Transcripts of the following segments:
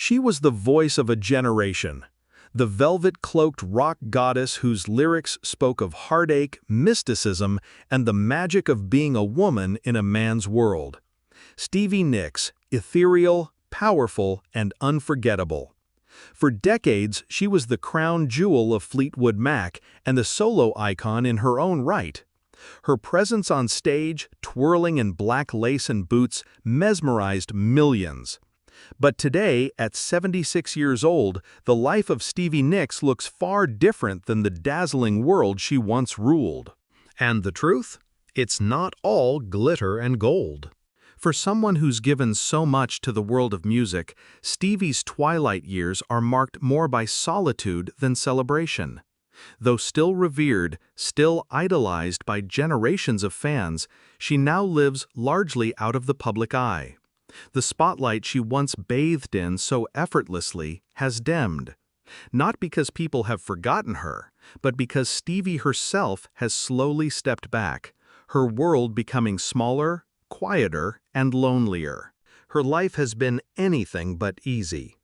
She was the voice of a generation, the velvet-cloaked rock goddess whose lyrics spoke of heartache, mysticism, and the magic of being a woman in a man's world. Stevie Nicks, ethereal, powerful, and unforgettable. For decades, she was the crown jewel of Fleetwood Mac and the solo icon in her own right. Her presence on stage, twirling in black lace and boots, mesmerized millions. But today, at 76 years old, the life of Stevie Nicks looks far different than the dazzling world she once ruled. And the truth? It's not all glitter and gold. For someone who's given so much to the world of music, Stevie's twilight years are marked more by solitude than celebration. Though still revered, still idolized by generations of fans, she now lives largely out of the public eye. The spotlight she once bathed in so effortlessly has dimmed. Not because people have forgotten her, but because Stevie herself has slowly stepped back, her world becoming smaller, quieter, and lonelier. Her life has been anything but easy.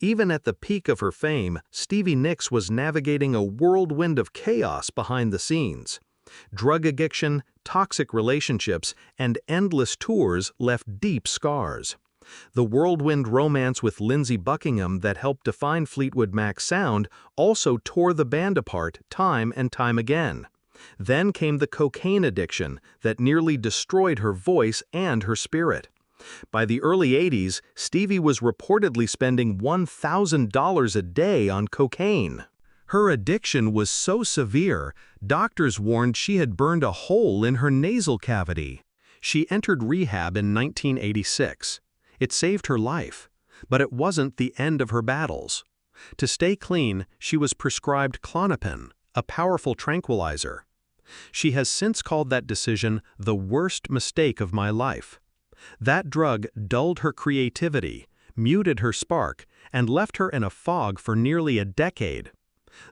Even at the peak of her fame, Stevie Nicks was navigating a whirlwind of chaos behind the scenes. Drug addiction, toxic relationships, and endless tours left deep scars. The whirlwind romance with Lindsey Buckingham that helped define Fleetwood Mac's sound also tore the band apart time and time again. Then came the cocaine addiction that nearly destroyed her voice and her spirit. By the early 80s, Stevie was reportedly spending $1,000 a day on cocaine. Her addiction was so severe, doctors warned she had burned a hole in her nasal cavity. She entered rehab in 1986. It saved her life, but it wasn't the end of her battles. To stay clean, she was prescribed Klonopin, a powerful tranquilizer. She has since called that decision the worst mistake of my life. That drug dulled her creativity, muted her spark, and left her in a fog for nearly a decade.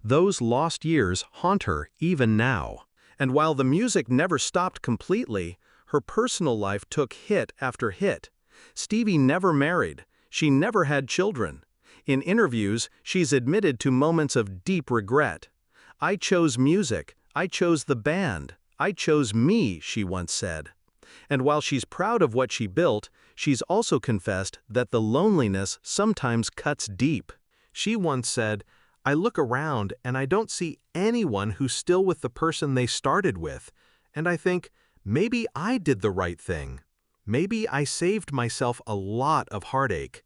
Those lost years haunt her even now. And while the music never stopped completely, her personal life took hit after hit. Stevie never married. She never had children. In interviews, she's admitted to moments of deep regret. "I chose music. I chose the band. I chose me," she once said. And while she's proud of what she built, she's also confessed that the loneliness sometimes cuts deep. She once said, "I look around and I don't see anyone who's still with the person they started with, and I think, maybe I did the right thing. Maybe I saved myself a lot of heartache.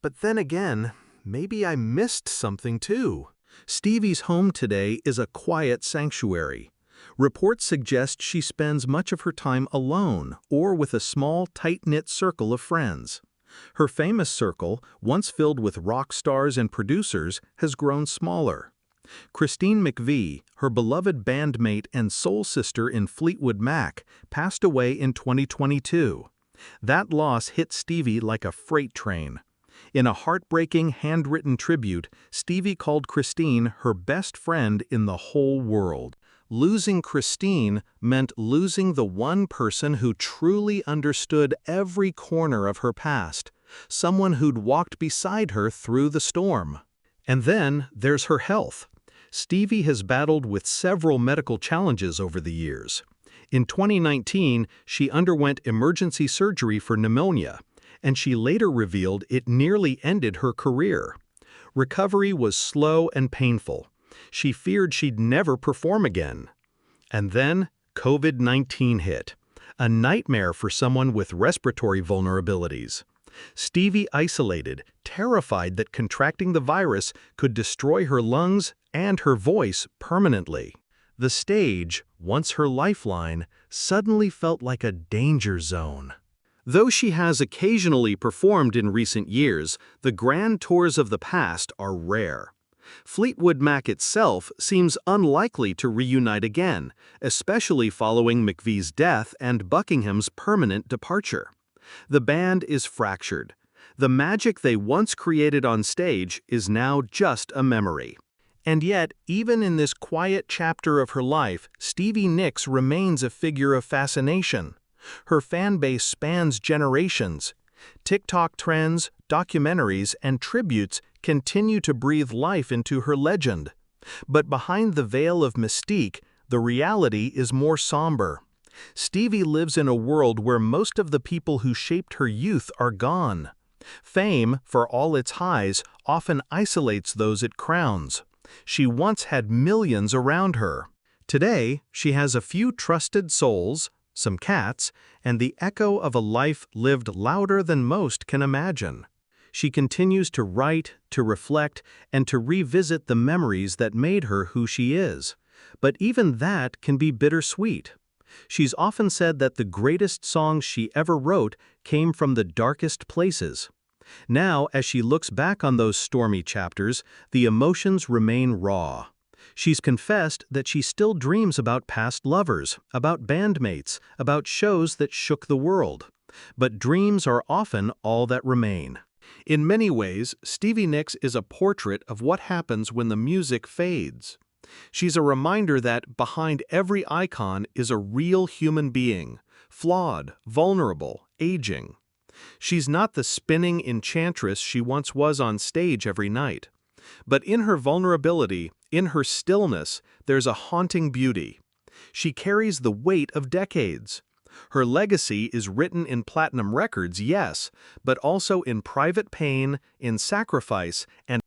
But then again, maybe I missed something too." Stevie's home today is a quiet sanctuary. Reports suggest she spends much of her time alone or with a small, tight-knit circle of friends. Her famous circle, once filled with rock stars and producers, has grown smaller. Christine McVie, her beloved bandmate and soul sister in Fleetwood Mac, passed away in 2022. That loss hit Stevie like a freight train. In a heartbreaking handwritten tribute, Stevie called Christine her best friend in the whole world. Losing Christine meant losing the one person who truly understood every corner of her past, someone who'd walked beside her through the storm. And then there's her health. Stevie has battled with several medical challenges over the years. In 2019, she underwent emergency surgery for pneumonia, and she later revealed it nearly ended her career. Recovery was slow and painful. She feared she'd never perform again. And then COVID-19 hit, a nightmare for someone with respiratory vulnerabilities. Stevie isolated, terrified that contracting the virus could destroy her lungs and her voice permanently. The stage, once her lifeline, suddenly felt like a danger zone. Though she has occasionally performed in recent years, the grand tours of the past are rare. Fleetwood Mac itself seems unlikely to reunite again, especially following McVie's death and Buckingham's permanent departure. The band is fractured. The magic they once created on stage is now just a memory. And yet, even in this quiet chapter of her life, Stevie Nicks remains a figure of fascination. Her fan base spans generations. TikTok trends, documentaries, and tributes continue to breathe life into her legend. But behind the veil of mystique, the reality is more somber. Stevie lives in a world where most of the people who shaped her youth are gone. Fame, for all its highs, often isolates those it crowns. She once had millions around her. Today, she has a few trusted souls, some cats, and the echo of a life lived louder than most can imagine. She continues to write, to reflect, and to revisit the memories that made her who she is. But even that can be bittersweet. She's often said that the greatest songs she ever wrote came from the darkest places. Now, as she looks back on those stormy chapters, the emotions remain raw. She's confessed that she still dreams about past lovers, about bandmates, about shows that shook the world. But dreams are often all that remain. In many ways, Stevie Nicks is a portrait of what happens when the music fades. She's a reminder that behind every icon is a real human being, flawed, vulnerable, aging. She's not the spinning enchantress she once was on stage every night. But in her vulnerability, in her stillness, there's a haunting beauty. She carries the weight of decades. Her legacy is written in platinum records, yes, but also in private pain, in sacrifice, and